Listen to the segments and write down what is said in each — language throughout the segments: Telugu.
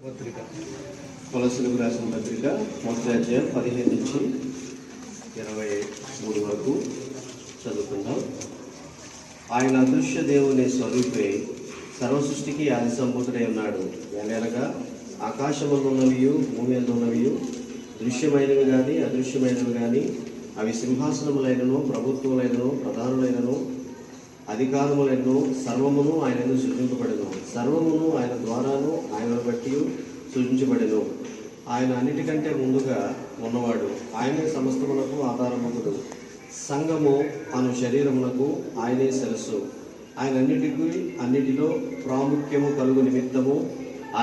పత్రిక కొలస్సీలకు రాసిన పత్రిక మొదటి అధ్యాయం 15 నుంచి 23 వరకు చదువుకుందాం. ఆయన అదృశ్య దేవుని స్వరూపే సర్వ సృష్టికి ఆది సంభూతుడై ఉన్నాడు. ఎలాగా ఆకాశములున్నవియు భూమి అందున్నవియు దృశ్యమైనవి కానీ అదృశ్యమైనవి కానీ అవి సింహాసనములైనను ప్రభుత్వములైనను ప్రధానులైనను అధికారములైనను సర్వమును ఆయన సృజింపబడెను. సర్వమును ఆయన ద్వారాను ఆయన బట్టి సృజించబడెను. ఆయన అన్నిటికంటే ముందుగా ఉన్నవాడు. ఆయనే సమస్తమునకు ఆధారముడు. సంఘము అను శరీరమునకు ఆయనే శిరస్సు. ఆయన అన్నిటిలో ప్రాముఖ్యము కలుగు నిమిత్తము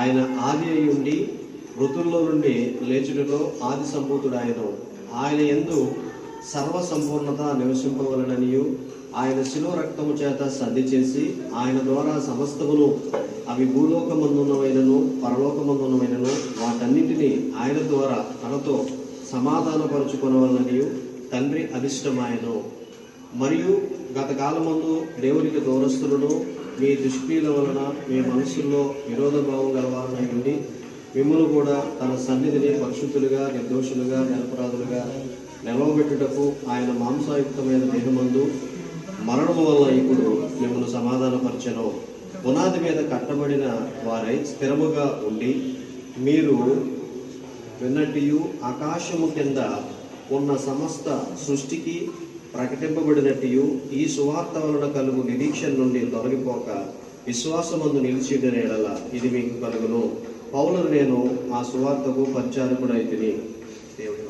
ఆయన ఆది అయి ఉండి మృతుల్లో నుండి లేచుటలో ఆది సంభూతుడాయను. ఆయన యందు సర్వ సంపూర్ణత నివసింపవలననియు ఆయన శిలువ రక్తము చేత సద్ది చేసి ఆయన ద్వారా సమస్తమును అవి భూలోకమందున్నవైనను పరలోకమందున్నవైనను వాటన్నింటినీ ఆయన ద్వారా తనతో సమాధానపరుచుకొనవలననియు తండ్రి అభిష్టమాయను. మరియు గత కాలమందు దేవునికి దూరస్తులను మీ దుష్క్రియల వలన మీ మనస్సుల్లో విరోధ భావం గలవారనై ఉండి మిమ్మల్ని కూడా తన సన్నిధిని పరిశుద్ధులుగా నిర్దోషులుగా నిరపరాధులుగా నిలవబెట్టుటకు ఆయన మాంసాయుక్తమైన దేహమందు మరణము వల్ల ఇప్పుడు మిమ్మల్ని సమాధానపరచెను. పునాది మీద కట్టబడిన వారై స్థిరముగా ఉండి మీరు విన్నట్టు ఆకాశము కింద ఉన్న సమస్త సృష్టికి ప్రకటింపబడినట్టు ఈ సువార్త వలన కలుగు నిరీక్షణ నుండి తొలగిపోక విశ్వాసమందు నిలిచిన ఎడల ఇది మీకు కలుగును. పౌలును నేను ఆ సువార్తకు పరిచారకుడైతిని. దేవుడి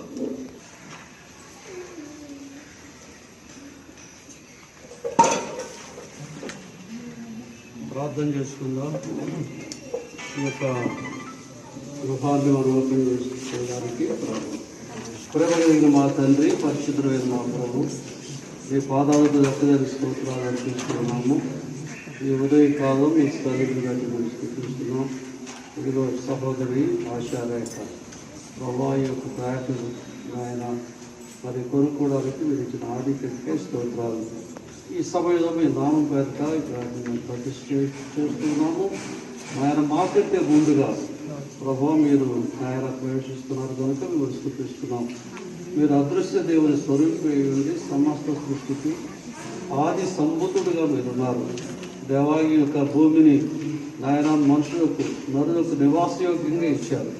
ప్రార్థన చేసుకుందాం. ఈ యొక్క గృహాన్ని మనం ఓపెన్ చేసుకోవడానికి ప్రేమ కలిగిన మా తండ్రి, పరిశుద్ధమైన మా ప్రభు, ఈ పాదాలతో ఎక్కదని స్తోత్రాలు అర్పించుకున్నాము. ఈ ఉదయకాలం ఈ స్థలిని బట్టి మనం స్థితిస్తున్నాం. ఇదిగో సహోదరి ఆశారేఖ ప్రభా యొక్క ప్రయత్నం ఆయన మరి కొనుక్కోవడానికి మీరు ఇచ్చిన ఆధిక్యతకే స్తోత్రాలు. ఈ సమయంలో మేము నామం పేరిట ఇక్కడ ప్రతిష్ఠ చేస్తున్నాము. ఆయన మాకంటే ముందుగా ప్రభావ మీరు ఆయన ప్రవేశిస్తున్నారు కనుక మేము స్థుతిస్తున్నాం. మీరు అదృశ్య దేవుని స్వరూపై ఉండి సమస్త సృష్టికి ఆది సంభూతుడుగా మీరున్నారు. దేవాగి యొక్క భూమిని ఆయన మనుషులకు నరులకు నివాసయోగ్యంగా ఇచ్చారు.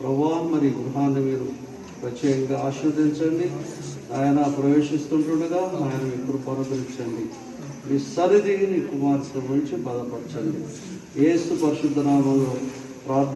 ప్రభావ మరి గృహాన్ని మీరు ప్రత్యేకంగా ఆశీర్వదించండి. ఆయన ప్రవేశిస్తుండగా ఆయన ఇప్పుడు పరదరించండి. మీ సరిదిని కుమార్తె గురించి బలపరచండి. యేసు పరిశుద్ధ నామములో ప్రార్థన